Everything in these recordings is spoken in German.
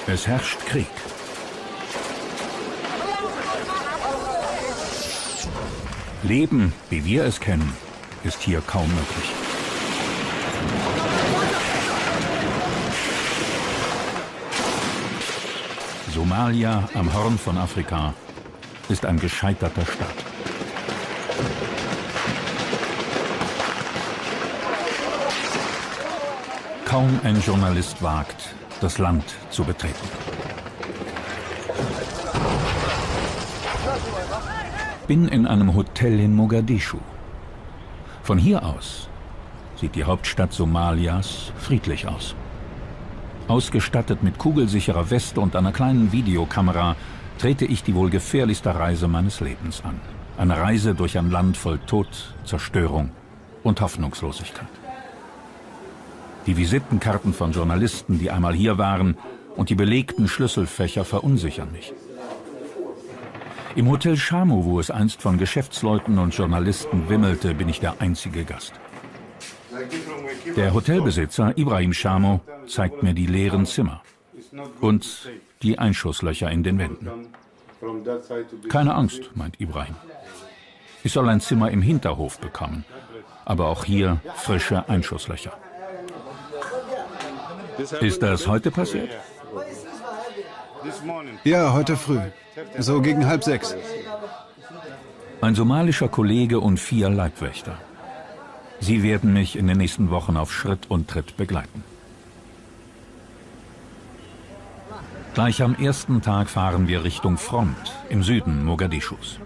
Es herrscht Krieg. Leben, wie wir es kennen, ist hier kaum möglich. Somalia am Horn von Afrika ist ein gescheiterter Staat. Kaum ein Journalist wagt, das Land zu betreten. Bin in einem Hotel in Mogadischu. Von hier aus sieht die Hauptstadt Somalias friedlich aus. Ausgestattet mit kugelsicherer Weste und einer kleinen Videokamera trete ich die wohl gefährlichste Reise meines Lebens an. Eine Reise durch ein Land voll Tod, Zerstörung und Hoffnungslosigkeit. Die Visitenkarten von Journalisten, die einmal hier waren, und die belegten Schlüsselfächer verunsichern mich. Im Hotel Shamu, wo es einst von Geschäftsleuten und Journalisten wimmelte, bin ich der einzige Gast. Der Hotelbesitzer Ibrahim Shamu zeigt mir die leeren Zimmer und die Einschusslöcher in den Wänden. Keine Angst, meint Ibrahim. Ich soll ein Zimmer im Hinterhof bekommen, aber auch hier frische Einschusslöcher. Ist das heute passiert? Ja, heute früh. So gegen 5:30. Ein somalischer Kollege und 4 Leibwächter. Sie werden mich in den nächsten Wochen auf Schritt und Tritt begleiten. Gleich am ersten Tag fahren wir Richtung Front im Süden Mogadischus.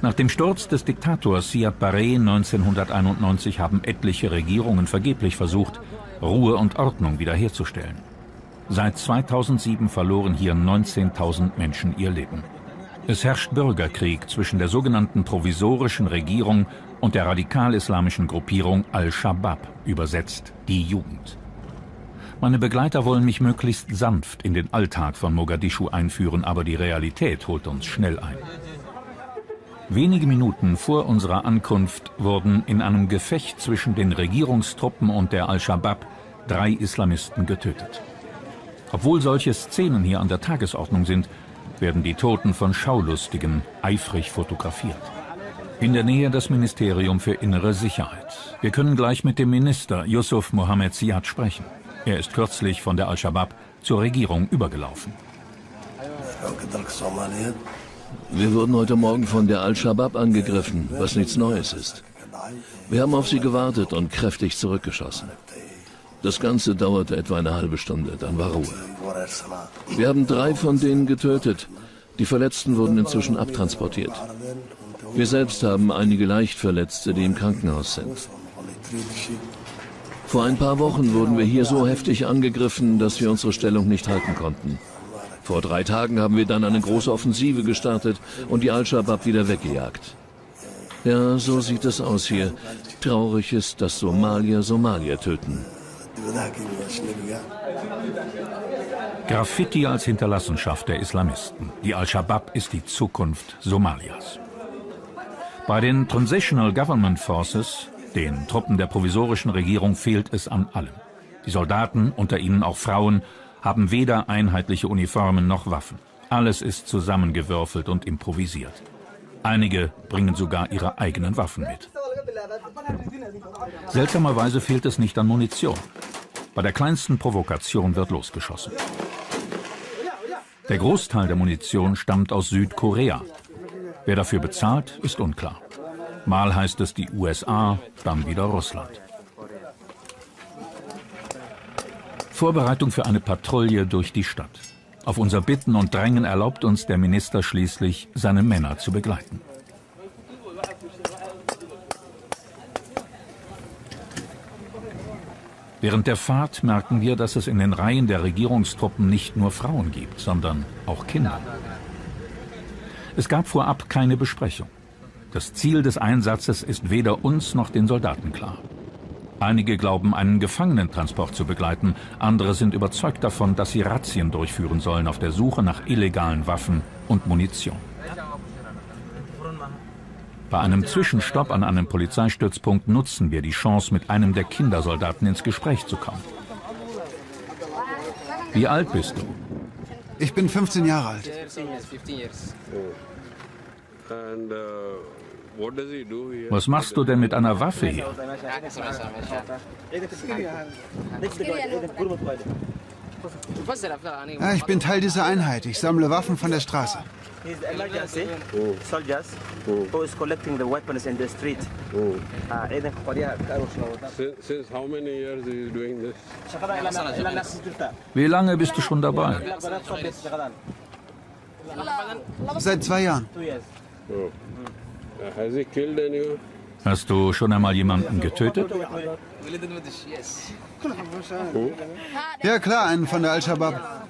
Nach dem Sturz des Diktators Siad Barre 1991 haben etliche Regierungen vergeblich versucht, Ruhe und Ordnung wiederherzustellen. Seit 2007 verloren hier 19.000 Menschen ihr Leben. Es herrscht Bürgerkrieg zwischen der sogenannten provisorischen Regierung und der radikal-islamischen Gruppierung Al-Shabaab, übersetzt die Jugend. Meine Begleiter wollen mich möglichst sanft in den Alltag von Mogadischu einführen, aber die Realität holt uns schnell ein. Wenige Minuten vor unserer Ankunft wurden in einem Gefecht zwischen den Regierungstruppen und der Al-Shabaab 3 Islamisten getötet. Obwohl solche Szenen hier an der Tagesordnung sind, werden die Toten von Schaulustigen eifrig fotografiert. In der Nähe das Ministerium für Innere Sicherheit. Wir können gleich mit dem Minister Yusuf Mohammed Siad sprechen. Er ist kürzlich von der Al-Shabaab zur Regierung übergelaufen. Wir wurden heute Morgen von der Al-Shabaab angegriffen, was nichts Neues ist. Wir haben auf sie gewartet und kräftig zurückgeschossen. Das Ganze dauerte etwa eine halbe Stunde, dann war Ruhe. Wir haben 3 von denen getötet. Die Verletzten wurden inzwischen abtransportiert. Wir selbst haben einige Leichtverletzte, die im Krankenhaus sind. Vor ein paar Wochen wurden wir hier so heftig angegriffen, dass wir unsere Stellung nicht halten konnten. Vor 3 Tagen haben wir dann eine große Offensive gestartet und die Al-Shabaab wieder weggejagt. Ja, so sieht es aus hier. Traurig ist, dass Somalier Somalier töten. Graffiti als Hinterlassenschaft der Islamisten. Die Al-Shabaab ist die Zukunft Somalias. Bei den Transitional Government Forces, den Truppen der provisorischen Regierung, fehlt es an allem. Die Soldaten, unter ihnen auch Frauen, haben weder einheitliche Uniformen noch Waffen. Alles ist zusammengewürfelt und improvisiert. Einige bringen sogar ihre eigenen Waffen mit. Seltsamerweise fehlt es nicht an Munition. Bei der kleinsten Provokation wird losgeschossen. Der Großteil der Munition stammt aus Südkorea. Wer dafür bezahlt, ist unklar. Mal heißt es die USA, dann wieder Russland. Vorbereitung für eine Patrouille durch die Stadt. Auf unser Bitten und Drängen erlaubt uns der Minister schließlich, seine Männer zu begleiten. Während der Fahrt merken wir, dass es in den Reihen der Regierungstruppen nicht nur Frauen gibt, sondern auch Kinder. Es gab vorab keine Besprechung. Das Ziel des Einsatzes ist weder uns noch den Soldaten klar. Einige glauben, einen Gefangenentransport zu begleiten, andere sind überzeugt davon, dass sie Razzien durchführen sollen auf der Suche nach illegalen Waffen und Munition. Bei einem Zwischenstopp an einem Polizeistützpunkt nutzen wir die Chance, mit einem der Kindersoldaten ins Gespräch zu kommen. Wie alt bist du? Ich bin 15 Jahre alt. Was machst du denn mit einer Waffe hier? Ja, ich bin Teil dieser Einheit. Ich sammle Waffen von der Straße. Wie lange bist du schon dabei? Seit 2 Jahren. Hast du schon einmal jemanden getötet? Ja klar, einen von der Al-Shabaab.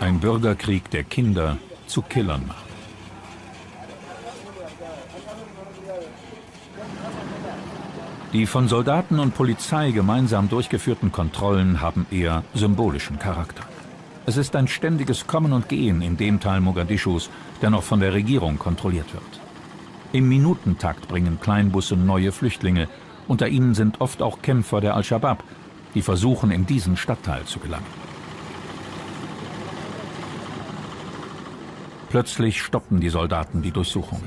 Ein Bürgerkrieg, der Kinder zu Killern macht. Die von Soldaten und Polizei gemeinsam durchgeführten Kontrollen haben eher symbolischen Charakter. Es ist ein ständiges Kommen und Gehen in dem Teil Mogadischus, der noch von der Regierung kontrolliert wird. Im Minutentakt bringen Kleinbusse neue Flüchtlinge. Unter ihnen sind oft auch Kämpfer der Al-Shabaab, die versuchen, in diesen Stadtteil zu gelangen. Plötzlich stoppen die Soldaten die Durchsuchung.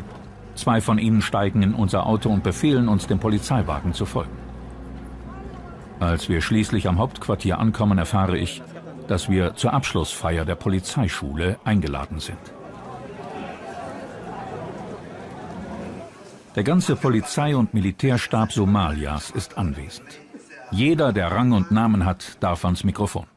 2 von ihnen steigen in unser Auto und befehlen uns, dem Polizeiwagen zu folgen. Als wir schließlich am Hauptquartier ankommen, erfahre ich, dass wir zur Abschlussfeier der Polizeischule eingeladen sind. Der ganze Polizei- und Militärstab Somalias ist anwesend. Jeder, der Rang und Namen hat, darf ans Mikrofon.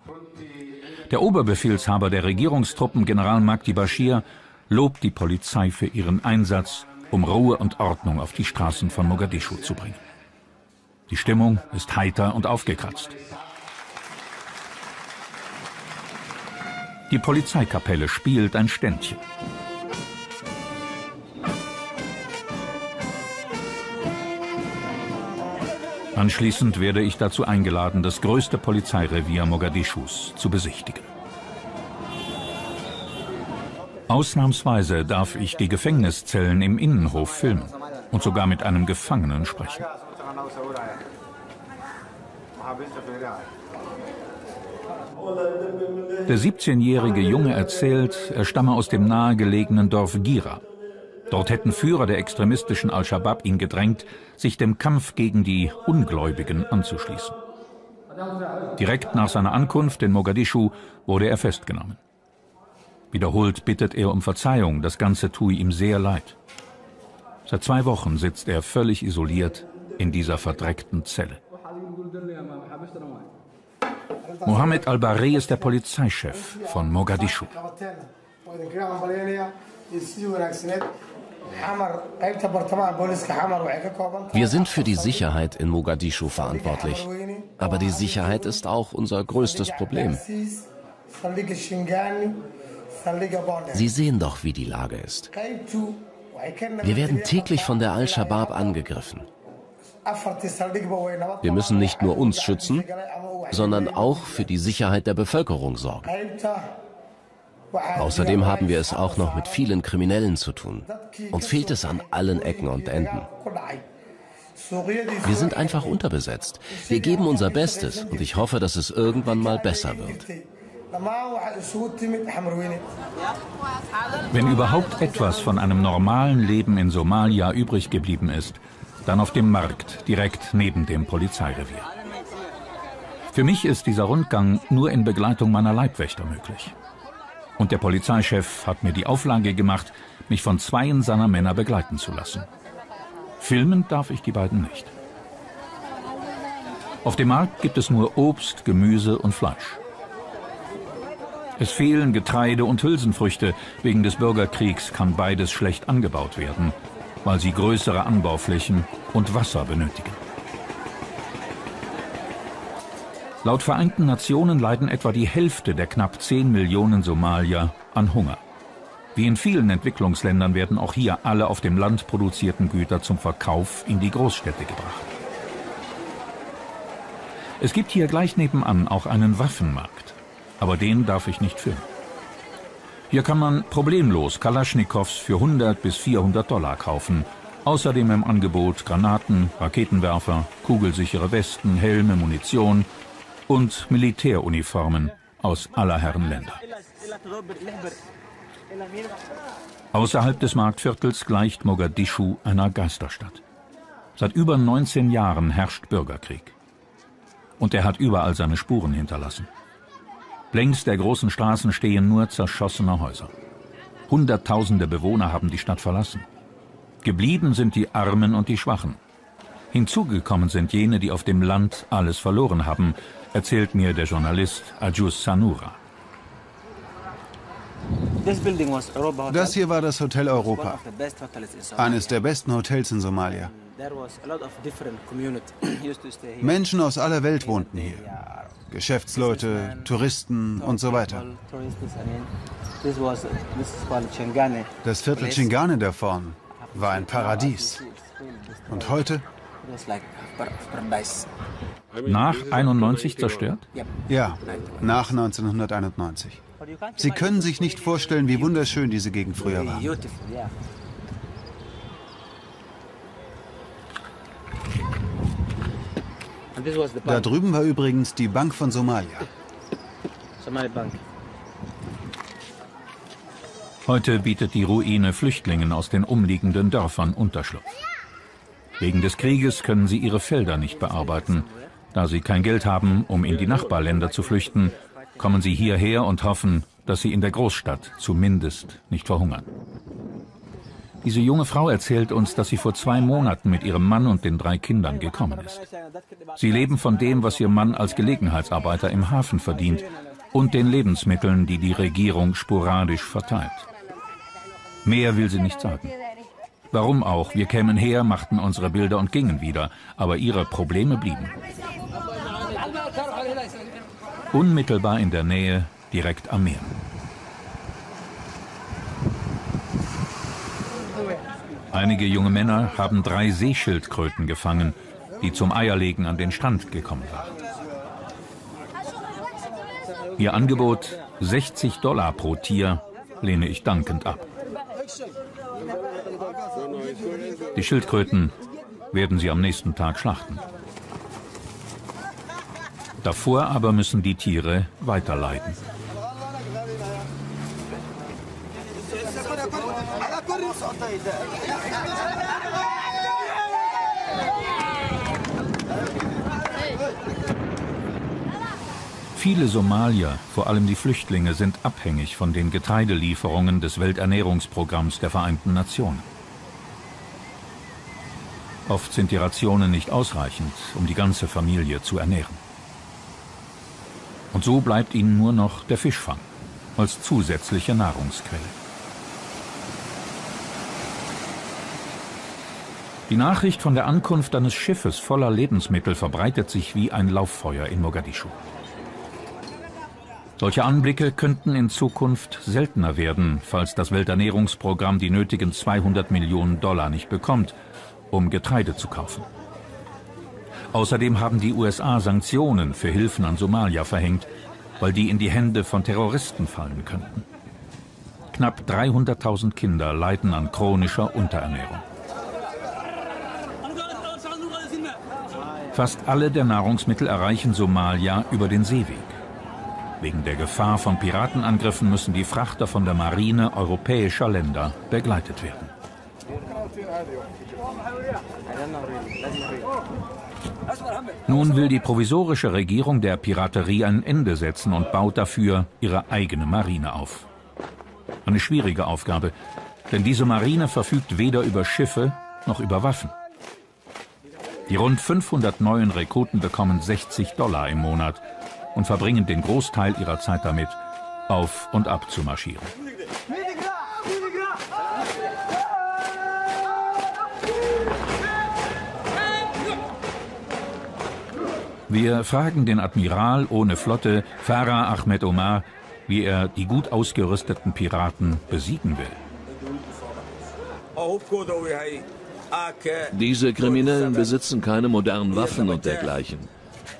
Der Oberbefehlshaber der Regierungstruppen, General Magdi Bashir, lobt die Polizei für ihren Einsatz, um Ruhe und Ordnung auf die Straßen von Mogadischu zu bringen. Die Stimmung ist heiter und aufgekratzt. Die Polizeikapelle spielt ein Ständchen. Anschließend werde ich dazu eingeladen, das größte Polizeirevier Mogadischus zu besichtigen. Ausnahmsweise darf ich die Gefängniszellen im Innenhof filmen und sogar mit einem Gefangenen sprechen. Der 17-jährige Junge erzählt, er stamme aus dem nahegelegenen Dorf Gira. Dort hätten Führer der extremistischen Al-Shabaab ihn gedrängt, sich dem Kampf gegen die Ungläubigen anzuschließen. Direkt nach seiner Ankunft in Mogadischu wurde er festgenommen. Wiederholt bittet er um Verzeihung, das Ganze tue ihm sehr leid. Seit 2 Wochen sitzt er völlig isoliert in dieser verdreckten Zelle. Mohamed Al-Barre ist der Polizeichef von Mogadischu. Wir sind für die Sicherheit in Mogadischu verantwortlich. Aber die Sicherheit ist auch unser größtes Problem. Sie sehen doch, wie die Lage ist. Wir werden täglich von der Al-Shabaab angegriffen. Wir müssen nicht nur uns schützen, sondern auch für die Sicherheit der Bevölkerung sorgen. Außerdem haben wir es auch noch mit vielen Kriminellen zu tun. Uns fehlt es an allen Ecken und Enden. Wir sind einfach unterbesetzt. Wir geben unser Bestes und ich hoffe, dass es irgendwann mal besser wird. Wenn überhaupt etwas von einem normalen Leben in Somalia übrig geblieben ist, dann auf dem Markt, direkt neben dem Polizeirevier. Für mich ist dieser Rundgang nur in Begleitung meiner Leibwächter möglich. Und der Polizeichef hat mir die Auflage gemacht, mich von 2 seiner Männer begleiten zu lassen. Filmen darf ich die beiden nicht. Auf dem Markt gibt es nur Obst, Gemüse und Fleisch. Es fehlen Getreide und Hülsenfrüchte. Wegen des Bürgerkriegs kann beides schlecht angebaut werden, weil sie größere Anbauflächen und Wasser benötigen. Laut Vereinten Nationen leiden etwa die Hälfte der knapp 10 Millionen Somalier an Hunger. Wie in vielen Entwicklungsländern werden auch hier alle auf dem Land produzierten Güter zum Verkauf in die Großstädte gebracht. Es gibt hier gleich nebenan auch einen Waffenmarkt, aber den darf ich nicht filmen. Hier kann man problemlos Kalaschnikows für 100 bis 400 Dollar kaufen. Außerdem im Angebot Granaten, Raketenwerfer, kugelsichere Westen, Helme, Munition und Militäruniformen aus aller Herren Länder. Außerhalb des Marktviertels gleicht Mogadischu einer Geisterstadt. Seit über 19 Jahren herrscht Bürgerkrieg. Und er hat überall seine Spuren hinterlassen. Längs der großen Straßen stehen nur zerschossene Häuser. Hunderttausende Bewohner haben die Stadt verlassen. Geblieben sind die Armen und die Schwachen. Hinzugekommen sind jene, die auf dem Land alles verloren haben, erzählt mir der Journalist Ajus Sanura. Das hier war das Hotel Europa, eines der besten Hotels in Somalia. Menschen aus aller Welt wohnten hier. Geschäftsleute, Touristen und so weiter. Das Viertel Chingane da vorn war ein Paradies. Und heute? Nach 91 zerstört? Ja, nach 1991. Sie können sich nicht vorstellen, wie wunderschön diese Gegend früher war. Da drüben war übrigens die Bank von Somalia. Heute bietet die Ruine Flüchtlingen aus den umliegenden Dörfern Unterschlupf. Wegen des Krieges können sie ihre Felder nicht bearbeiten. Da sie kein Geld haben, um in die Nachbarländer zu flüchten, kommen sie hierher und hoffen, dass sie in der Großstadt zumindest nicht verhungern. Diese junge Frau erzählt uns, dass sie vor 2 Monaten mit ihrem Mann und den 3 Kindern gekommen ist. Sie leben von dem, was ihr Mann als Gelegenheitsarbeiter im Hafen verdient und den Lebensmitteln, die die Regierung sporadisch verteilt. Mehr will sie nicht sagen. Warum auch? Wir kämen her, machten unsere Bilder und gingen wieder, aber ihre Probleme blieben. Unmittelbar in der Nähe, direkt am Meer. Einige junge Männer haben 3 Seeschildkröten gefangen, die zum Eierlegen an den Strand gekommen waren. Ihr Angebot $60 pro Tier lehne ich dankend ab. Die Schildkröten werden sie am nächsten Tag schlachten. Davor aber müssen die Tiere weiter leiden. Viele Somalier, vor allem die Flüchtlinge, sind abhängig von den Getreidelieferungen des Welternährungsprogramms der Vereinten Nationen. Oft sind die Rationen nicht ausreichend, um die ganze Familie zu ernähren. Und so bleibt ihnen nur noch der Fischfang als zusätzliche Nahrungsquelle. Die Nachricht von der Ankunft eines Schiffes voller Lebensmittel verbreitet sich wie ein Lauffeuer in Mogadischu. Solche Anblicke könnten in Zukunft seltener werden, falls das Welternährungsprogramm die nötigen $200 Millionen nicht bekommt, um Getreide zu kaufen. Außerdem haben die USA Sanktionen für Hilfen an Somalia verhängt, weil die in die Hände von Terroristen fallen könnten. Knapp 300.000 Kinder leiden an chronischer Unterernährung. Fast alle der Nahrungsmittel erreichen Somalia über den Seeweg. Wegen der Gefahr von Piratenangriffen müssen die Frachter von der Marine europäischer Länder begleitet werden. Nun will die provisorische Regierung der Piraterie ein Ende setzen und baut dafür ihre eigene Marine auf. Eine schwierige Aufgabe, denn diese Marine verfügt weder über Schiffe noch über Waffen. Die rund 500 neuen Rekruten bekommen $60 im Monat und verbringen den Großteil ihrer Zeit damit, auf und ab zu marschieren. Wir fragen den Admiral ohne Flotte, Farah Ahmed Omar, wie er die gut ausgerüsteten Piraten besiegen will. Diese Kriminellen besitzen keine modernen Waffen und dergleichen.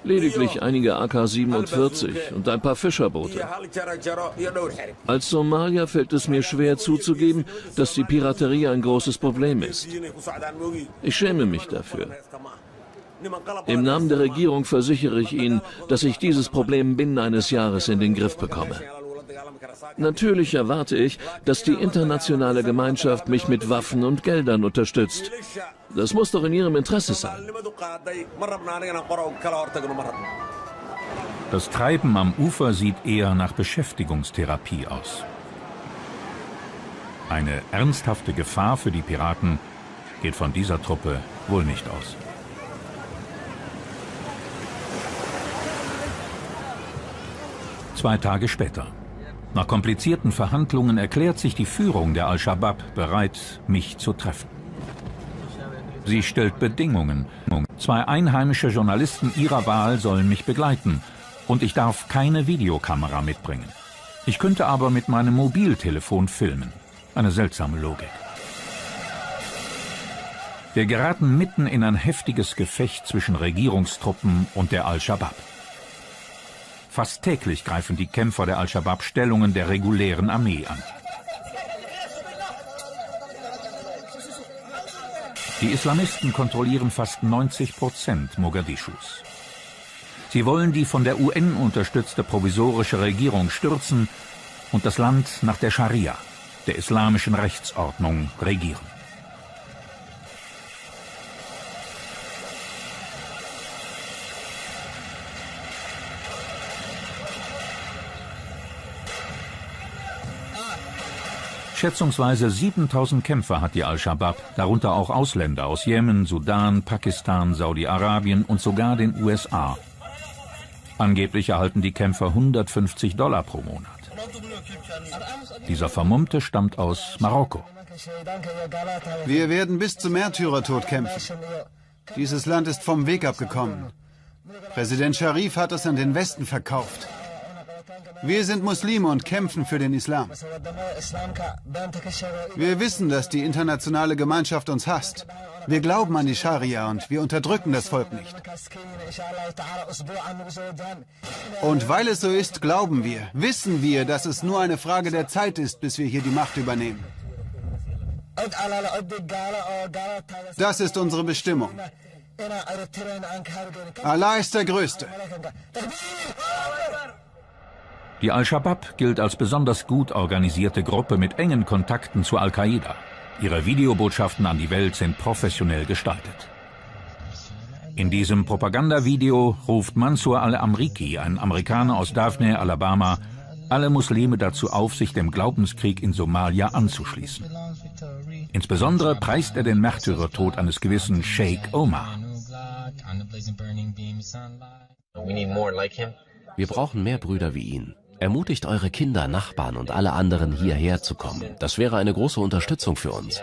Lediglich einige AK-47 und ein paar Fischerboote. Als Somalier fällt es mir schwer zuzugeben, dass die Piraterie ein großes Problem ist. Ich schäme mich dafür. Im Namen der Regierung versichere ich Ihnen, dass ich dieses Problem binnen eines Jahres in den Griff bekomme. Natürlich erwarte ich, dass die internationale Gemeinschaft mich mit Waffen und Geldern unterstützt. Das muss doch in Ihrem Interesse sein. Das Treiben am Ufer sieht eher nach Beschäftigungstherapie aus. Eine ernsthafte Gefahr für die Piraten geht von dieser Truppe wohl nicht aus. Zwei Tage später. Nach komplizierten Verhandlungen erklärt sich die Führung der Al-Shabaab bereit, mich zu treffen. Sie stellt Bedingungen. 2 einheimische Journalisten ihrer Wahl sollen mich begleiten und ich darf keine Videokamera mitbringen. Ich könnte aber mit meinem Mobiltelefon filmen. Eine seltsame Logik. Wir geraten mitten in ein heftiges Gefecht zwischen Regierungstruppen und der Al-Shabaab. Fast täglich greifen die Kämpfer der Al-Shabaab Stellungen der regulären Armee an. Die Islamisten kontrollieren fast 90% Mogadischus. Sie wollen die von der UN unterstützte provisorische Regierung stürzen und das Land nach der Scharia, der islamischen Rechtsordnung, regieren. Schätzungsweise 7000 Kämpfer hat die Al-Shabaab, darunter auch Ausländer aus Jemen, Sudan, Pakistan, Saudi-Arabien und sogar den USA. Angeblich erhalten die Kämpfer $150 pro Monat. Dieser Vermummte stammt aus Marokko. Wir werden bis zum Märtyrertod kämpfen. Dieses Land ist vom Weg abgekommen. Präsident Scharif hat es an den Westen verkauft. Wir sind Muslime und kämpfen für den Islam. Wir wissen, dass die internationale Gemeinschaft uns hasst. Wir glauben an die Scharia und wir unterdrücken das Volk nicht. Und weil es so ist, glauben wir, wissen wir, dass es nur eine Frage der Zeit ist, bis wir hier die Macht übernehmen. Das ist unsere Bestimmung. Allah ist der Größte. Die Al-Shabaab gilt als besonders gut organisierte Gruppe mit engen Kontakten zu Al-Qaida. Ihre Videobotschaften an die Welt sind professionell gestaltet. In diesem Propagandavideo ruft Mansour al-Amriki, ein Amerikaner aus Daphne, Alabama, alle Muslime dazu auf, sich dem Glaubenskrieg in Somalia anzuschließen. Insbesondere preist er den Märtyrertod eines gewissen Sheikh Omar. Wir brauchen mehr Brüder wie ihn. Ermutigt eure Kinder, Nachbarn und alle anderen hierher zu kommen. Das wäre eine große Unterstützung für uns.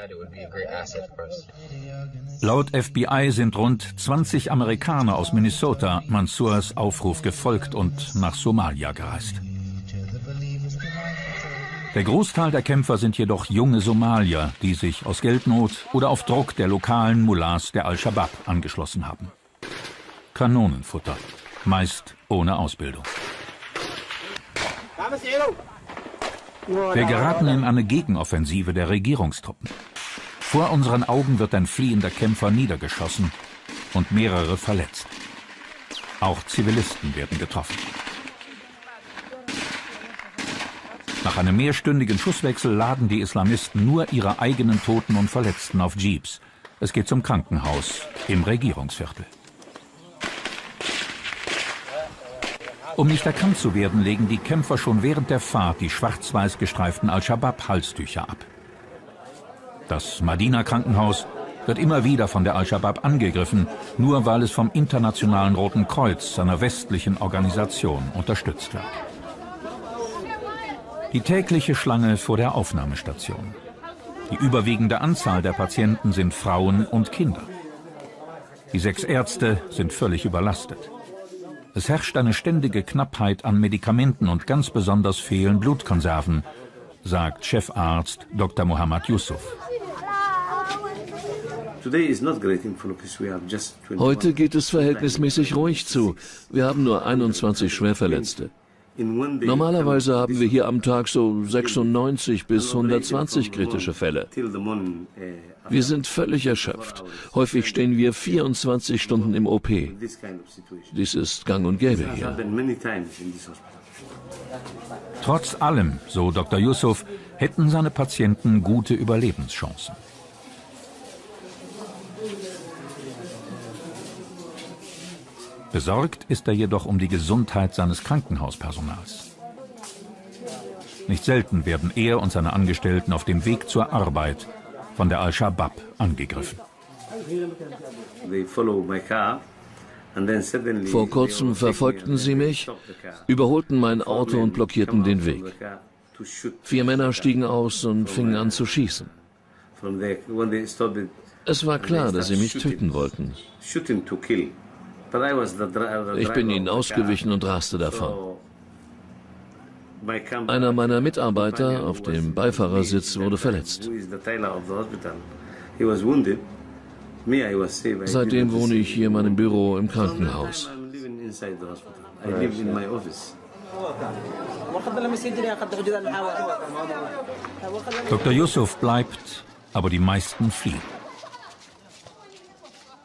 Laut FBI sind rund 20 Amerikaner aus Minnesota Mansours Aufruf gefolgt und nach Somalia gereist. Der Großteil der Kämpfer sind jedoch junge Somalier, die sich aus Geldnot oder auf Druck der lokalen Mullahs der Al-Shabaab angeschlossen haben. Kanonenfutter, meist ohne Ausbildung. Wir geraten in eine Gegenoffensive der Regierungstruppen. Vor unseren Augen wird ein fliehender Kämpfer niedergeschossen und mehrere verletzt. Auch Zivilisten werden getroffen. Nach einem mehrstündigen Schusswechsel laden die Islamisten nur ihre eigenen Toten und Verletzten auf Jeeps. Es geht zum Krankenhaus im Regierungsviertel. Um nicht erkannt zu werden, legen die Kämpfer schon während der Fahrt die schwarz-weiß gestreiften Al-Shabaab-Halstücher ab. Das Madina-Krankenhaus wird immer wieder von der Al-Shabaab angegriffen, nur weil es vom Internationalen Roten Kreuz, seiner westlichen Organisation, unterstützt wird. Die tägliche Schlange vor der Aufnahmestation. Die überwiegende Anzahl der Patienten sind Frauen und Kinder. Die 6 Ärzte sind völlig überlastet. Es herrscht eine ständige Knappheit an Medikamenten und ganz besonders fehlen Blutkonserven, sagt Chefarzt Dr. Mohammad Yusuf. Heute geht es verhältnismäßig ruhig zu. Wir haben nur 21 Schwerverletzte. Normalerweise haben wir hier am Tag so 96 bis 120 kritische Fälle. Wir sind völlig erschöpft. Häufig stehen wir 24 Stunden im OP. Dies ist gang und gäbe hier. Trotz allem, so Dr. Yusuf, hätten seine Patienten gute Überlebenschancen. Besorgt ist er jedoch um die Gesundheit seines Krankenhauspersonals. Nicht selten werden er und seine Angestellten auf dem Weg zur Arbeit von der Al-Shabaab angegriffen. Vor kurzem verfolgten sie mich, überholten mein Auto und blockierten den Weg. 4 Männer stiegen aus und fingen an zu schießen. Es war klar, dass sie mich töten wollten. Ich bin ihnen ausgewichen und raste davon. Einer meiner Mitarbeiter auf dem Beifahrersitz wurde verletzt. Seitdem wohne ich hier in meinem Büro im Krankenhaus. Dr. Yusuf bleibt, aber die meisten fliehen.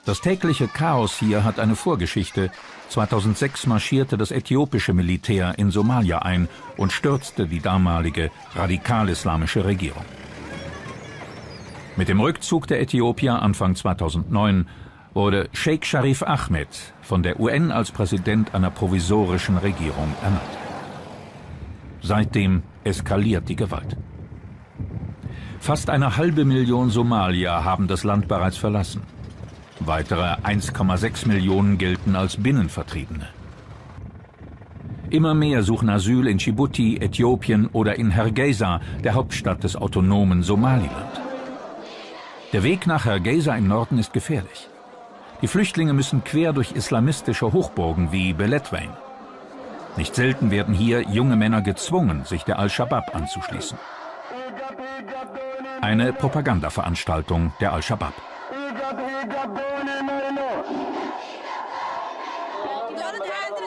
Das tägliche Chaos hier hat eine Vorgeschichte. 2006 marschierte das äthiopische Militär in Somalia ein und stürzte die damalige radikal-islamische Regierung. Mit dem Rückzug der Äthiopier Anfang 2009 wurde Sheikh Sharif Ahmed von der UN als Präsident einer provisorischen Regierung ernannt. Seitdem eskaliert die Gewalt. Fast 500.000 Somalier haben das Land bereits verlassen. Weitere 1,6 Millionen gelten als Binnenvertriebene. Immer mehr suchen Asyl in Djibouti, Äthiopien oder in Hargeisa, der Hauptstadt des autonomen Somaliland. Der Weg nach Hargeisa im Norden ist gefährlich. Die Flüchtlinge müssen quer durch islamistische Hochburgen wie Beledweyne. Nicht selten werden hier junge Männer gezwungen, sich der Al-Shabaab anzuschließen. Eine Propagandaveranstaltung der Al-Shabaab.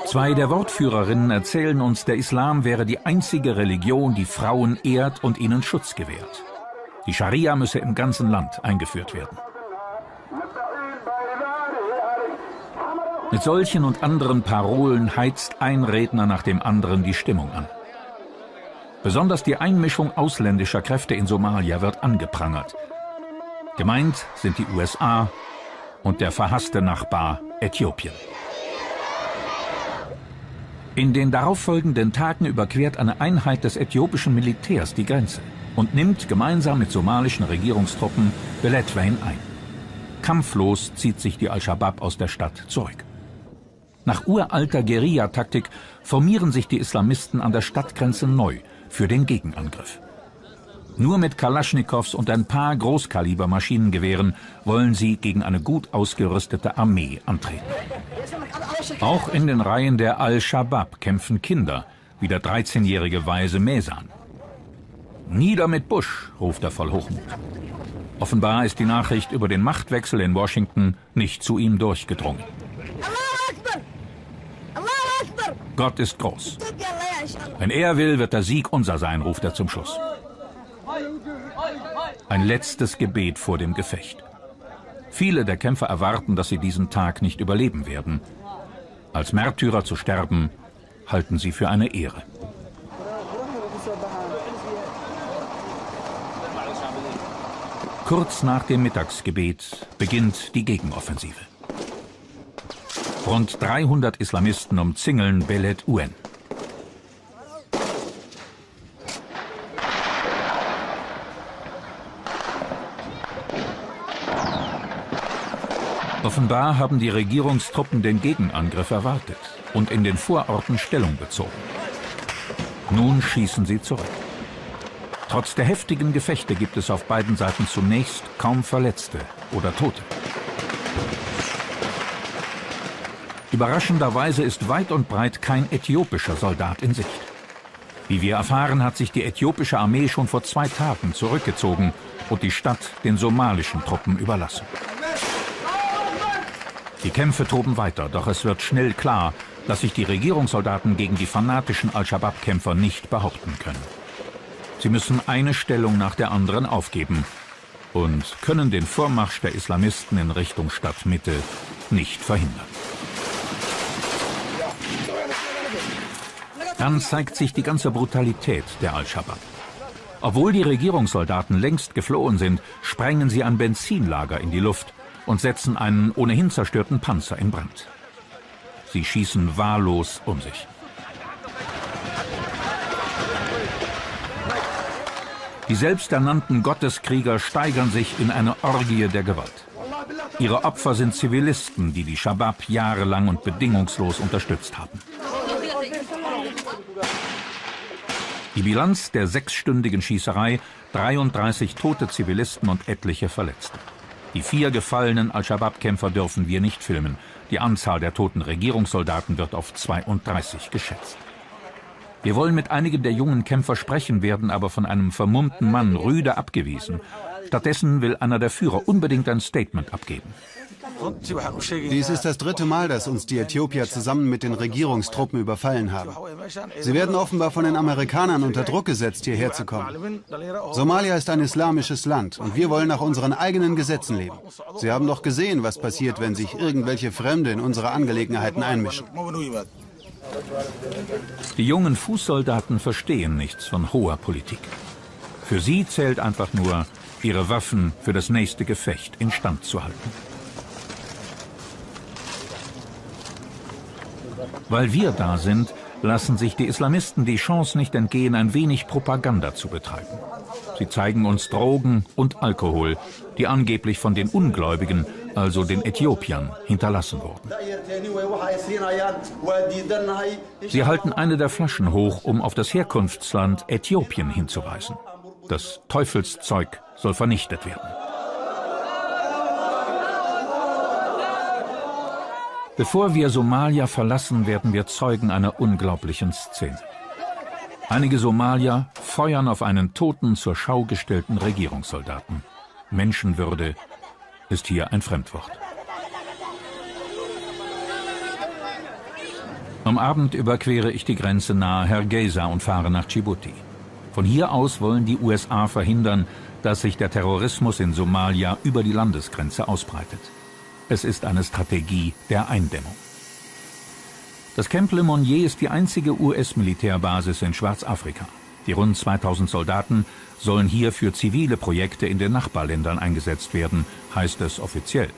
Zwei der Wortführerinnen erzählen uns, der Islam wäre die einzige Religion, die Frauen ehrt und ihnen Schutz gewährt. Die Scharia müsse im ganzen Land eingeführt werden. Mit solchen und anderen Parolen heizt ein Redner nach dem anderen die Stimmung an. Besonders die Einmischung ausländischer Kräfte in Somalia wird angeprangert. Gemeint sind die USA und der verhasste Nachbar Äthiopien. In den darauffolgenden Tagen überquert eine Einheit des äthiopischen Militärs die Grenze und nimmt gemeinsam mit somalischen Regierungstruppen Beledweyne ein. Kampflos zieht sich die Al-Shabaab aus der Stadt zurück. Nach uralter Guerilla-Taktik formieren sich die Islamisten an der Stadtgrenze neu für den Gegenangriff. Nur mit Kalaschnikows und ein paar Großkaliber-Maschinengewehren wollen sie gegen eine gut ausgerüstete Armee antreten. Auch in den Reihen der Al-Shabaab kämpfen Kinder, wie der 13-jährige Weise Mesan. »Nieder mit Bush«, ruft er voll Hochmut. Offenbar ist die Nachricht über den Machtwechsel in Washington nicht zu ihm durchgedrungen. Gott ist groß. Wenn er will, wird der Sieg unser sein, ruft er zum Schluss. Ein letztes Gebet vor dem Gefecht. Viele der Kämpfer erwarten, dass sie diesen Tag nicht überleben werden. Als Märtyrer zu sterben, halten sie für eine Ehre. Kurz nach dem Mittagsgebet beginnt die Gegenoffensive. Rund 300 Islamisten umzingeln Beledweyne. Offenbar haben die Regierungstruppen den Gegenangriff erwartet und in den Vororten Stellung bezogen. Nun schießen sie zurück. Trotz der heftigen Gefechte gibt es auf beiden Seiten zunächst kaum Verletzte oder Tote. Überraschenderweise ist weit und breit kein äthiopischer Soldat in Sicht. Wie wir erfahren, hat sich die äthiopische Armee schon vor 2 Tagen zurückgezogen und die Stadt den somalischen Truppen überlassen. Die Kämpfe toben weiter, doch es wird schnell klar, dass sich die Regierungssoldaten gegen die fanatischen Al-Shabaab-Kämpfer nicht behaupten können. Sie müssen eine Stellung nach der anderen aufgeben und können den Vormarsch der Islamisten in Richtung Stadtmitte nicht verhindern. Dann zeigt sich die ganze Brutalität der Al-Shabaab. Obwohl die Regierungssoldaten längst geflohen sind, sprengen sie ein Benzinlager in die Luft und setzen einen ohnehin zerstörten Panzer in Brand. Sie schießen wahllos um sich. Die selbsternannten Gotteskrieger steigern sich in eine Orgie der Gewalt. Ihre Opfer sind Zivilisten, die die Shabab jahrelang und bedingungslos unterstützt haben. Die Bilanz der 6-stündigen Schießerei: 33 tote Zivilisten und etliche Verletzte. Die 4 gefallenen Al-Shabaab-Kämpfer dürfen wir nicht filmen. Die Anzahl der toten Regierungssoldaten wird auf 32 geschätzt. Wir wollen mit einigen der jungen Kämpfer sprechen, werden aber von einem vermummten Mann rüde abgewiesen. Stattdessen will einer der Führer unbedingt ein Statement abgeben. Dies ist das 3. Mal, dass uns die Äthiopier zusammen mit den Regierungstruppen überfallen haben. Sie werden offenbar von den Amerikanern unter Druck gesetzt, hierher zu kommen. Somalia ist ein islamisches Land und wir wollen nach unseren eigenen Gesetzen leben. Sie haben doch gesehen, was passiert, wenn sich irgendwelche Fremde in unsere Angelegenheiten einmischen. Die jungen Fußsoldaten verstehen nichts von hoher Politik. Für sie zählt einfach nur, ihre Waffen für das nächste Gefecht instand zu halten. Weil wir da sind, lassen sich die Islamisten die Chance nicht entgehen, ein wenig Propaganda zu betreiben. Sie zeigen uns Drogen und Alkohol, die angeblich von den Ungläubigen, also den Äthiopiern, hinterlassen wurden. Sie halten eine der Flaschen hoch, um auf das Herkunftsland Äthiopien hinzuweisen. Das Teufelszeug soll vernichtet werden. Bevor wir Somalia verlassen, werden wir Zeugen einer unglaublichen Szene. Einige Somalier feuern auf einen toten, zur Schau gestellten Regierungssoldaten. Menschenwürde ist hier ein Fremdwort. Am Abend überquere ich die Grenze nahe Hargeisa und fahre nach Djibouti. Von hier aus wollen die USA verhindern, dass sich der Terrorismus in Somalia über die Landesgrenze ausbreitet. Es ist eine Strategie der Eindämmung. Das Camp Lemonnier ist die einzige US-Militärbasis in Schwarzafrika. Die rund 2000 Soldaten sollen hier für zivile Projekte in den Nachbarländern eingesetzt werden, heißt es offiziell.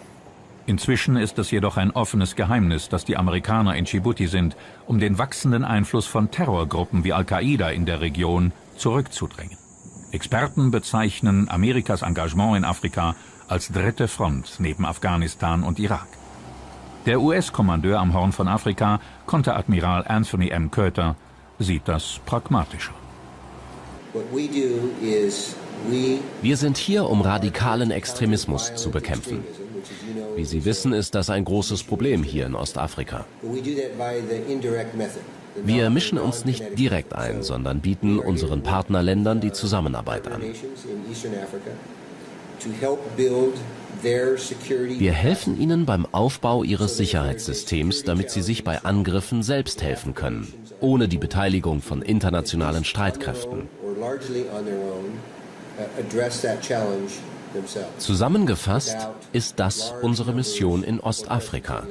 Inzwischen ist es jedoch ein offenes Geheimnis, dass die Amerikaner in Djibouti sind, um den wachsenden Einfluss von Terrorgruppen wie Al-Qaida in der Region zurückzudrängen. Experten bezeichnen Amerikas Engagement in Afrika als 3. Front neben Afghanistan und Irak. Der US-Kommandeur am Horn von Afrika, Konteradmiral Anthony M. Curter, sieht das pragmatischer. Wir sind hier, um radikalen Extremismus zu bekämpfen. Wie Sie wissen, ist das ein großes Problem hier in Ostafrika. Wir mischen uns nicht direkt ein, sondern bieten unseren Partnerländern die Zusammenarbeit an. Wir helfen ihnen beim Aufbau ihres Sicherheitssystems, damit sie sich bei Angriffen selbst helfen können, ohne die Beteiligung von internationalen Streitkräften. Zusammengefasst ist das unsere Mission in Ostafrika.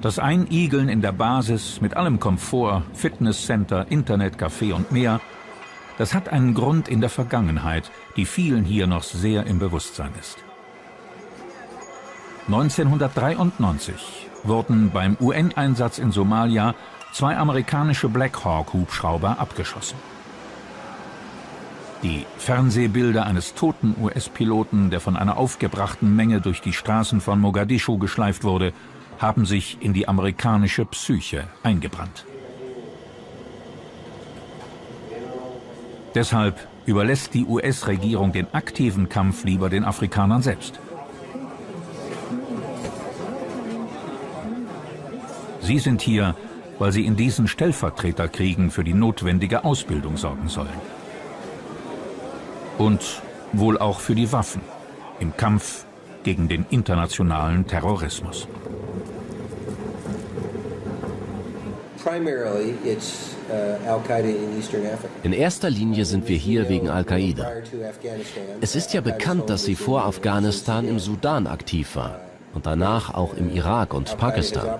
Das Einigeln in der Basis mit allem Komfort, Fitnesscenter, Internetcafé und mehr, das hat einen Grund in der Vergangenheit, die vielen hier noch sehr im Bewusstsein ist. 1993 wurden beim UN-Einsatz in Somalia 2 amerikanische Black Hawk-Hubschrauber abgeschossen. Die Fernsehbilder eines toten US-Piloten, der von einer aufgebrachten Menge durch die Straßen von Mogadischu geschleift wurde, haben sich in die amerikanische Psyche eingebrannt. Deshalb überlässt die US-Regierung den aktiven Kampf lieber den Afrikanern selbst. Sie sind hier, weil sie in diesen Stellvertreterkriegen für die notwendige Ausbildung sorgen sollen. Und wohl auch für die Waffen im Kampf gegen den internationalen Terrorismus. In erster Linie sind wir hier wegen Al-Qaida. Es ist ja bekannt, dass sie vor Afghanistan im Sudan aktiv war und danach auch im Irak und Pakistan.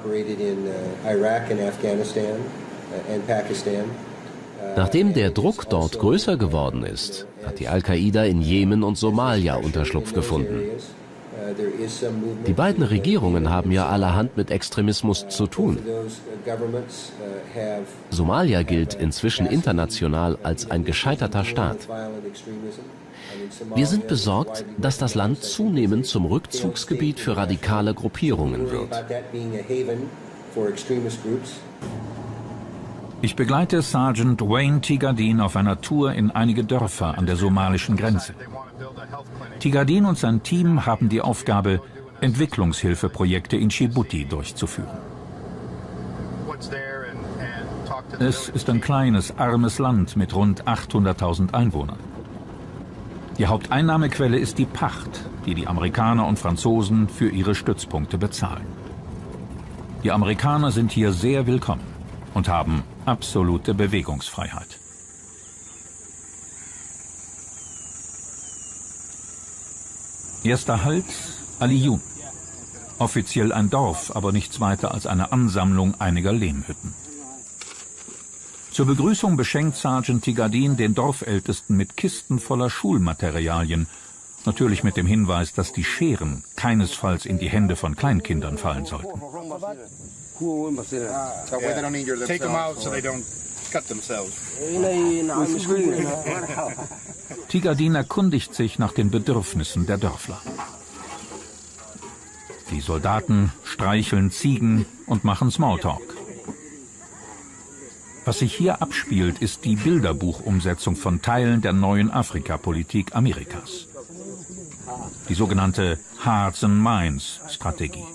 Nachdem der Druck dort größer geworden ist, hat die Al-Qaida in Jemen und Somalia Unterschlupf gefunden. Die beiden Regierungen haben ja allerhand mit Extremismus zu tun. Somalia gilt inzwischen international als ein gescheiterter Staat. Wir sind besorgt, dass das Land zunehmend zum Rückzugsgebiet für radikale Gruppierungen wird. Ich begleite Sergeant Wayne Tigadin auf einer Tour in einige Dörfer an der somalischen Grenze. Tigadin und sein Team haben die Aufgabe, Entwicklungshilfeprojekte in Djibouti durchzuführen. Es ist ein kleines, armes Land mit rund 800.000 Einwohnern. Die Haupteinnahmequelle ist die Pacht, die die Amerikaner und Franzosen für ihre Stützpunkte bezahlen. Die Amerikaner sind hier sehr willkommen und haben absolute Bewegungsfreiheit. Erster Halt, Aliyun. Offiziell ein Dorf, aber nichts weiter als eine Ansammlung einiger Lehmhütten. Zur Begrüßung beschenkt Sergeant Tigadin den Dorfältesten mit Kisten voller Schulmaterialien. Natürlich mit dem Hinweis, dass die Scheren keinesfalls in die Hände von Kleinkindern fallen sollten. Tigadin erkundigt sich nach den Bedürfnissen der Dörfler. Die Soldaten streicheln Ziegen und machen Smalltalk. Was sich hier abspielt, ist die Bilderbuchumsetzung von Teilen der neuen Afrikapolitik Amerikas. Die sogenannte Hearts and Minds Strategie.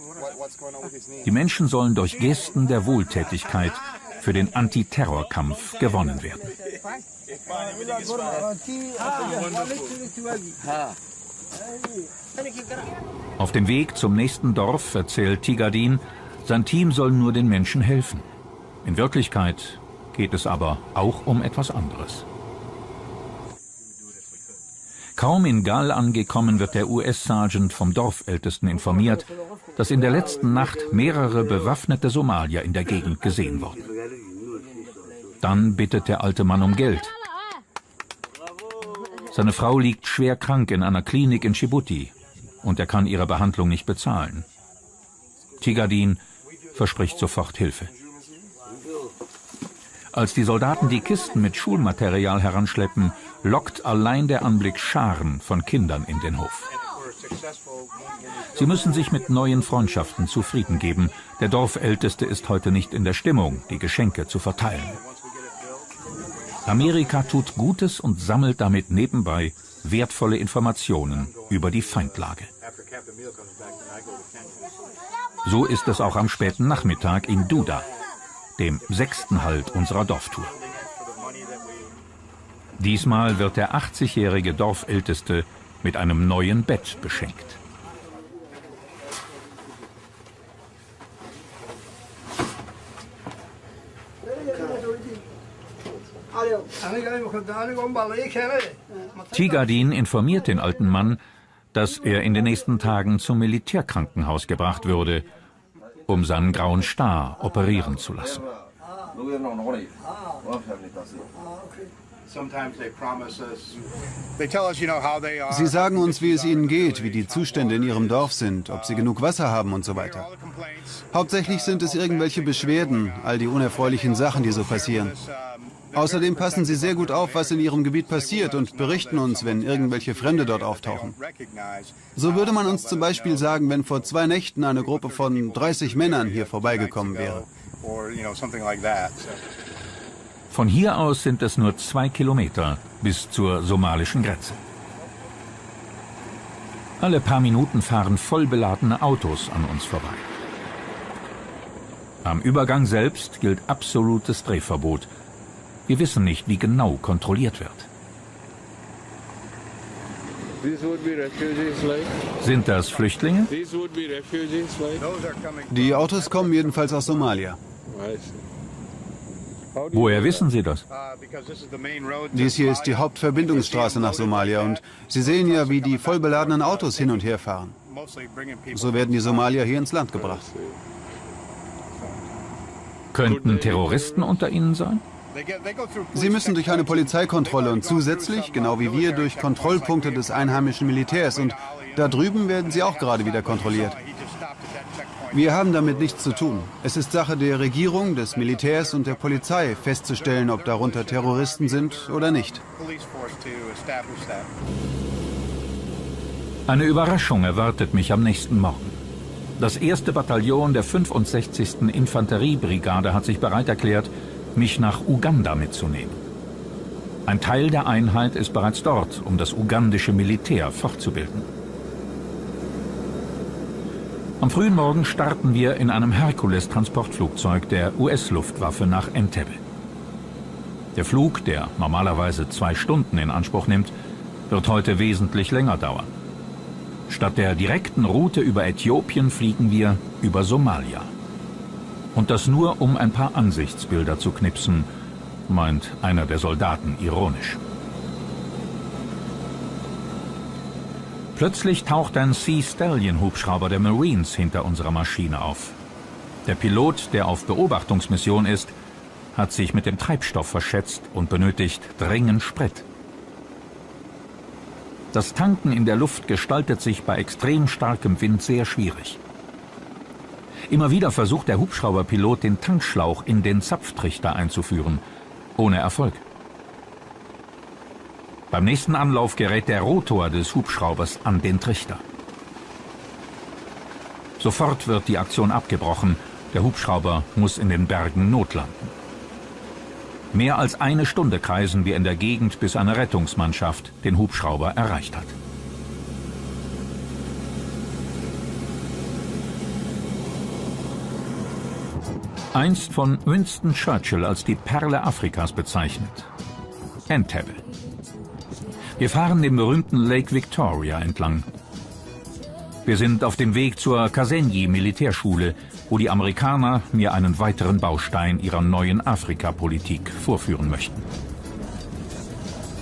Die Menschen sollen durch Gesten der Wohltätigkeit für den Antiterrorkampf gewonnen werden. Auf dem Weg zum nächsten Dorf erzählt Tigadin, sein Team soll nur den Menschen helfen. In Wirklichkeit geht es aber auch um etwas anderes. Kaum in Gal angekommen, wird der US-Sergeant vom Dorfältesten informiert, dass in der letzten Nacht mehrere bewaffnete Somalier in der Gegend gesehen wurden. Dann bittet der alte Mann um Geld. Seine Frau liegt schwer krank in einer Klinik in Djibouti und er kann ihre Behandlung nicht bezahlen. Tigadin verspricht sofort Hilfe. Als die Soldaten die Kisten mit Schulmaterial heranschleppen, lockt allein der Anblick Scharen von Kindern in den Hof. Sie müssen sich mit neuen Freundschaften zufrieden geben. Der Dorfälteste ist heute nicht in der Stimmung, die Geschenke zu verteilen. Amerika tut Gutes und sammelt damit nebenbei wertvolle Informationen über die Feindlage. So ist es auch am späten Nachmittag in Duda, dem 6. Halt unserer Dorftour. Diesmal wird der 80-jährige Dorfälteste mit einem neuen Bett beschenkt. Tigadin informiert den alten Mann, dass er in den nächsten Tagen zum Militärkrankenhaus gebracht würde, um seinen grauen Star operieren zu lassen. Sie sagen uns, wie es ihnen geht, wie die Zustände in ihrem Dorf sind, ob sie genug Wasser haben und so weiter. Hauptsächlich sind es irgendwelche Beschwerden, all die unerfreulichen Sachen, die so passieren. Außerdem passen sie sehr gut auf, was in ihrem Gebiet passiert und berichten uns, wenn irgendwelche Fremde dort auftauchen. So würde man uns zum Beispiel sagen, wenn vor 2 Nächten eine Gruppe von 30 Männern hier vorbeigekommen wäre. Von hier aus sind es nur 2 Kilometer bis zur somalischen Grenze. Alle paar Minuten fahren voll beladene Autos an uns vorbei. Am Übergang selbst gilt absolutes Drehverbot. Wir wissen nicht, wie genau kontrolliert wird. Sind das Flüchtlinge? Die Autos kommen jedenfalls aus Somalia. Woher wissen Sie das? Dies hier ist die Hauptverbindungsstraße nach Somalia und Sie sehen ja, wie die vollbeladenen Autos hin und her fahren. So werden die Somalier hier ins Land gebracht. Könnten Terroristen unter ihnen sein? Sie müssen durch eine Polizeikontrolle und zusätzlich, genau wie wir, durch Kontrollpunkte des einheimischen Militärs. Und da drüben werden sie auch gerade wieder kontrolliert. Wir haben damit nichts zu tun. Es ist Sache der Regierung, des Militärs und der Polizei, festzustellen, ob darunter Terroristen sind oder nicht. Eine Überraschung erwartet mich am nächsten Morgen. Das 1. Bataillon der 65. Infanteriebrigade hat sich bereit erklärt, mich nach Uganda mitzunehmen. Ein Teil der Einheit ist bereits dort, um das ugandische Militär fortzubilden. Am frühen Morgen starten wir in einem Hercules-Transportflugzeug der US-Luftwaffe nach Entebbe. Der Flug, der normalerweise 2 Stunden in Anspruch nimmt, wird heute wesentlich länger dauern. Statt der direkten Route über Äthiopien fliegen wir über Somalia. Und das nur, um ein paar Ansichtsbilder zu knipsen, meint einer der Soldaten ironisch. Plötzlich taucht ein Sea Stallion-Hubschrauber der Marines hinter unserer Maschine auf. Der Pilot, der auf Beobachtungsmission ist, hat sich mit dem Treibstoff verschätzt und benötigt dringend Sprit. Das Tanken in der Luft gestaltet sich bei extrem starkem Wind sehr schwierig. Immer wieder versucht der Hubschrauberpilot, den Tankschlauch in den Zapftrichter einzuführen, ohne Erfolg. Beim nächsten Anlauf gerät der Rotor des Hubschraubers an den Trichter. Sofort wird die Aktion abgebrochen. Der Hubschrauber muss in den Bergen notlanden. Mehr als 1 Stunde kreisen wir in der Gegend, bis eine Rettungsmannschaft den Hubschrauber erreicht hat. Einst von Winston Churchill als die Perle Afrikas bezeichnet. Entebbe. Wir fahren den berühmten Lake Victoria entlang. Wir sind auf dem Weg zur Kasenyi-Militärschule, wo die Amerikaner mir einen weiteren Baustein ihrer neuen Afrikapolitik vorführen möchten.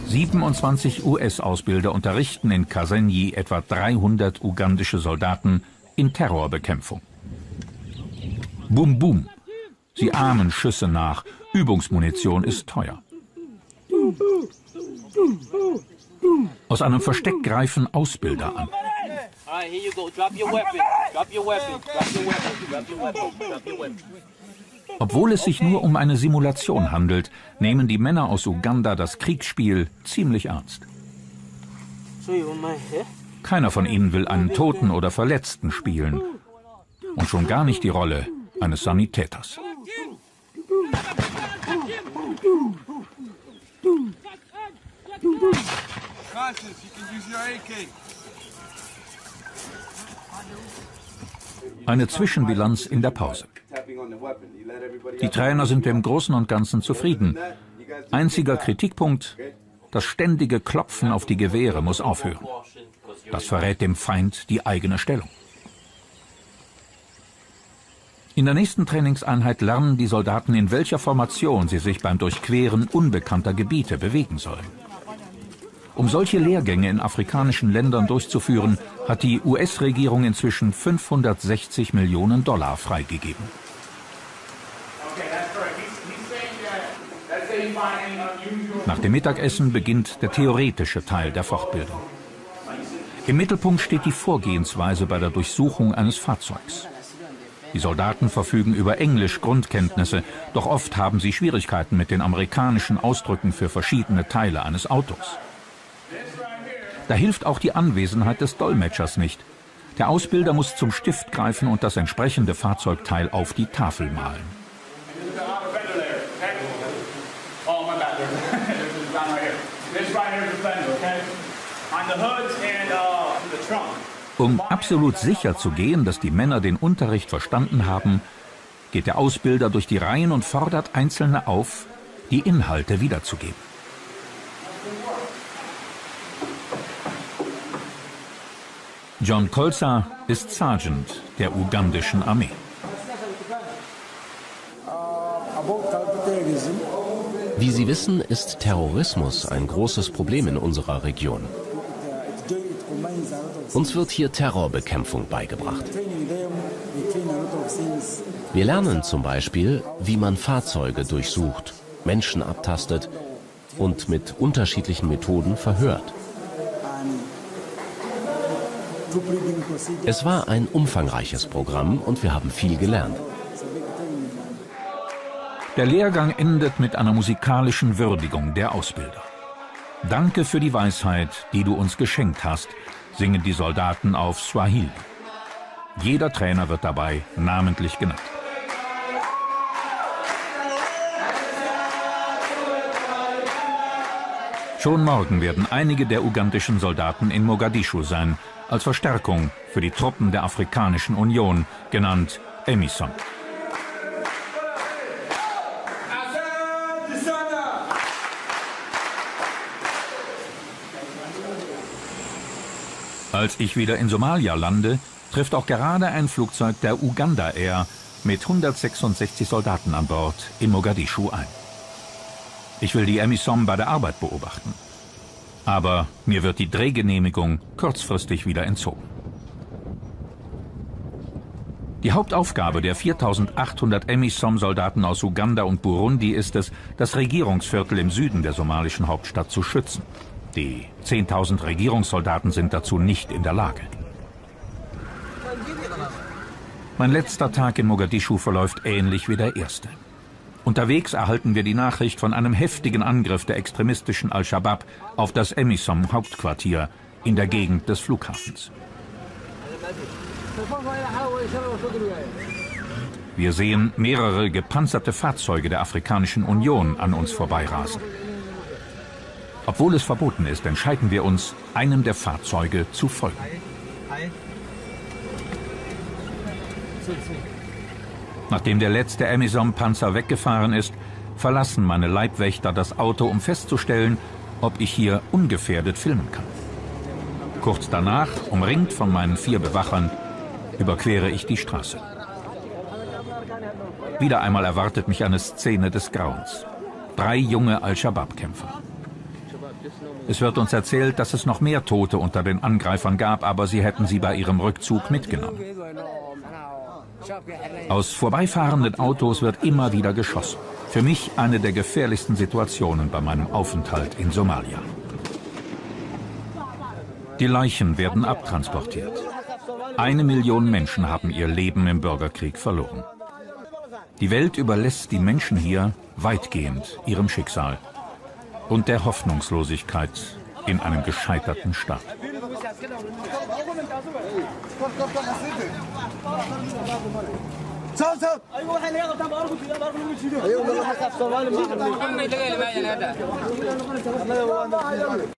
27 US-Ausbilder unterrichten in Kasenyi etwa 300 ugandische Soldaten in Terrorbekämpfung. Bum Bum. Sie ahmen Schüsse nach. Übungsmunition ist teuer. Aus einem Versteck greifen Ausbilder an. Obwohl es sich nur um eine Simulation handelt, nehmen die Männer aus Uganda das Kriegsspiel ziemlich ernst. Keiner von ihnen will einen Toten oder Verletzten spielen. Und schon gar nicht die Rolle eines Sanitäters. Eine Zwischenbilanz in der Pause. Die Trainer sind im Großen und Ganzen zufrieden. Einziger Kritikpunkt: das ständige Klopfen auf die Gewehre muss aufhören. Das verrät dem Feind die eigene Stellung. In der nächsten Trainingseinheit lernen die Soldaten, in welcher Formation sie sich beim Durchqueren unbekannter Gebiete bewegen sollen. Um solche Lehrgänge in afrikanischen Ländern durchzuführen, hat die US-Regierung inzwischen $560 Millionen freigegeben. Nach dem Mittagessen beginnt der theoretische Teil der Fortbildung. Im Mittelpunkt steht die Vorgehensweise bei der Durchsuchung eines Fahrzeugs. Die Soldaten verfügen über Englisch-Grundkenntnisse, doch oft haben sie Schwierigkeiten mit den amerikanischen Ausdrücken für verschiedene Teile eines Autos. Da hilft auch die Anwesenheit des Dolmetschers nicht. Der Ausbilder muss zum Stift greifen und das entsprechende Fahrzeugteil auf die Tafel malen. Um absolut sicher zu gehen, dass die Männer den Unterricht verstanden haben, geht der Ausbilder durch die Reihen und fordert Einzelne auf, die Inhalte wiederzugeben. John Kolsa ist Sergeant der ugandischen Armee. Wie Sie wissen, ist Terrorismus ein großes Problem in unserer Region. Uns wird hier Terrorbekämpfung beigebracht. Wir lernen zum Beispiel, wie man Fahrzeuge durchsucht, Menschen abtastet und mit unterschiedlichen Methoden verhört. Es war ein umfangreiches Programm und wir haben viel gelernt. Der Lehrgang endet mit einer musikalischen Würdigung der Ausbilder. Danke für die Weisheit, die du uns geschenkt hast, singen die Soldaten auf Swahili. Jeder Trainer wird dabei namentlich genannt. Schon morgen werden einige der ugandischen Soldaten in Mogadischu sein, als Verstärkung für die Truppen der Afrikanischen Union, genannt EMISOM. Als ich wieder in Somalia lande, trifft auch gerade ein Flugzeug der Uganda Air mit 166 Soldaten an Bord in Mogadischu ein. Ich will die EMISOM bei der Arbeit beobachten. Aber mir wird die Drehgenehmigung kurzfristig wieder entzogen. Die Hauptaufgabe der 4.800 EMISOM-Soldaten aus Uganda und Burundi ist es, das Regierungsviertel im Süden der somalischen Hauptstadt zu schützen. Die 10.000 Regierungssoldaten sind dazu nicht in der Lage. Mein letzter Tag in Mogadischu verläuft ähnlich wie der erste. Unterwegs erhalten wir die Nachricht von einem heftigen Angriff der extremistischen Al-Shabaab auf das EMISOM-Hauptquartier in der Gegend des Flughafens. Wir sehen mehrere gepanzerte Fahrzeuge der Afrikanischen Union an uns vorbeirasen. Obwohl es verboten ist, entscheiden wir uns, einem der Fahrzeuge zu folgen. Nachdem der letzte EMISOM-Panzer weggefahren ist, verlassen meine Leibwächter das Auto, um festzustellen, ob ich hier ungefährdet filmen kann. Kurz danach, umringt von meinen 4 Bewachern, überquere ich die Straße. Wieder einmal erwartet mich eine Szene des Grauens. 3 junge Al-Shabaab-Kämpfer. Es wird uns erzählt, dass es noch mehr Tote unter den Angreifern gab, aber sie hätten sie bei ihrem Rückzug mitgenommen. Aus vorbeifahrenden Autos wird immer wieder geschossen. Für mich eine der gefährlichsten Situationen bei meinem Aufenthalt in Somalia. Die Leichen werden abtransportiert. 1 Million Menschen haben ihr Leben im Bürgerkrieg verloren. Die Welt überlässt die Menschen hier weitgehend ihrem Schicksal und der Hoffnungslosigkeit in einem gescheiterten Staat.